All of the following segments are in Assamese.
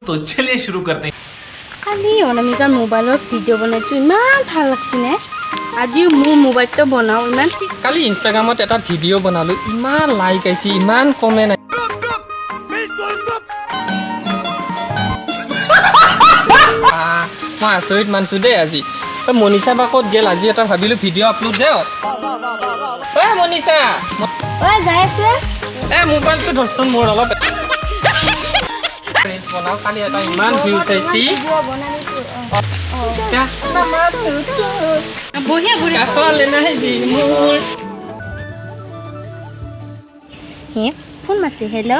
तो चलिए शुरू करते हैं। কালি অনামিকাৰ মোবাইলত ভিডিঅ' বনাইছোঁ ইমান ভাল লাগছেনে আজিও মোৰ মোবাইলটো বনাওঁ ইমান ঠিক কালি ইনষ্টাগ্ৰামত এটা ভিডিঅ' বনালোঁ ইমান লাইক আহিছে ইমান কমেণ্ট মই আচৰিত মানছোঁ দেই আজি মনীষা বা ক'ত গ'ল আজি এটা ভাবিলোঁ ভিডিঅ' আপলোড দিয়ক মনীষা যাই আছে মোবাইলটো ধৰচোন মোৰ অলপ বনাওঁ কালি এটা ইমান ভিউজ আহিছে বঢ়িয়া বঢ়িয়া ফোন মাছি হেল্ল'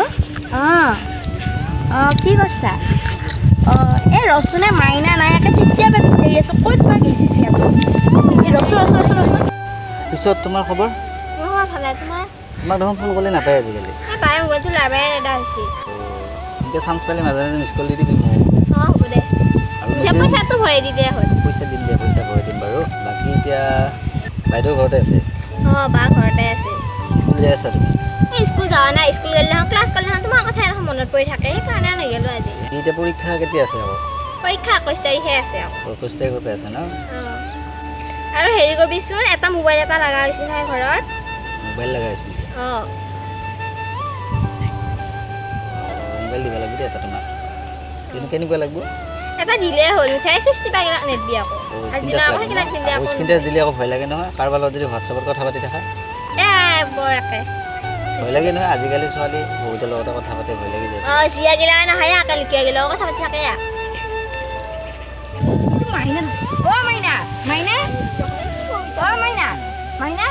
কি কৈছা এই ৰচনে মাইনা নাই একে কেতিয়াবা বিচাৰি আছোঁ ক'ত বা গেচিছে এই ৰচোন পিছত তোমাৰ খবৰ ভালে তোমাৰ তোমাক দেখোন ফোন কৰিলে নাপায় আজিকালি পাই মোবাইলটো লাভাই নেদা হৈছে এতিয়া চান্স পালে মাজে মাজে মিছ কল দি দিবি হ'ব দে পইচাটো ভৰাই দি দিয়া হ'ল পইচা দিম দিয়া পইচা ভৰাই দিম বাৰু বাকী এতিয়া বাইদেউ ঘৰতে আছে বা ঘৰতে আছে স্কুল যাই আছা তুমি স্কুল যোৱা নাই স্কুল গ'লে ক্লাছ কৰিলে তোমাৰ কথা এখন মনত পৰি থাকে সেইকাৰণে নগ'লোঁ আজি এতিয়া পৰীক্ষা কেতিয়া আছে আকৌ পৰীক্ষা 21 তাৰিখে আছে আকৌ 21 তাৰিখতে আছে ন আৰু হেৰি কৰিবিচোন এটা মোবাইল এটা লগা হৈছে নহয় ঘৰত মোবাইল লগাইছিল মোবাইল দিব লাগিব এটা তোমাক কেনেকুৱা লাগিব এটা দিলে হ'ল উঠাই 60 টকা নেটবি আকৌ আজিনা আকৌ কিনা কিনি আকৌ স্ক্ৰীনটাচ দিলে আকৌ ভয় লাগে নহয় কাৰোবাৰ লগত যদি হোৱাটছএপত কথা পাতি থাকা বৰ একে ভয় লাগে নহয় আজিকালি ছোৱালী বহুতৰ লগতে কথা পাতে ভয় লাগি যায় জিয়া গিলা নহয় আকাল কিয়া গিলা কথা পাতি থাকে মাইনা মাইনা মাইনা মাইনা মাইনা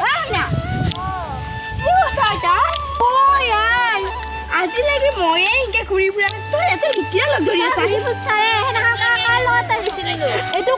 মাইনা কি কৈছা এটা আজি লাগি ময়ে ইনকে ঘূৰি ফুৰা তই এতে শিকিয়া লগ ধৰি আছা এই বস্তাৰে হেনা কাৰ লগত আহিছিলো এইটো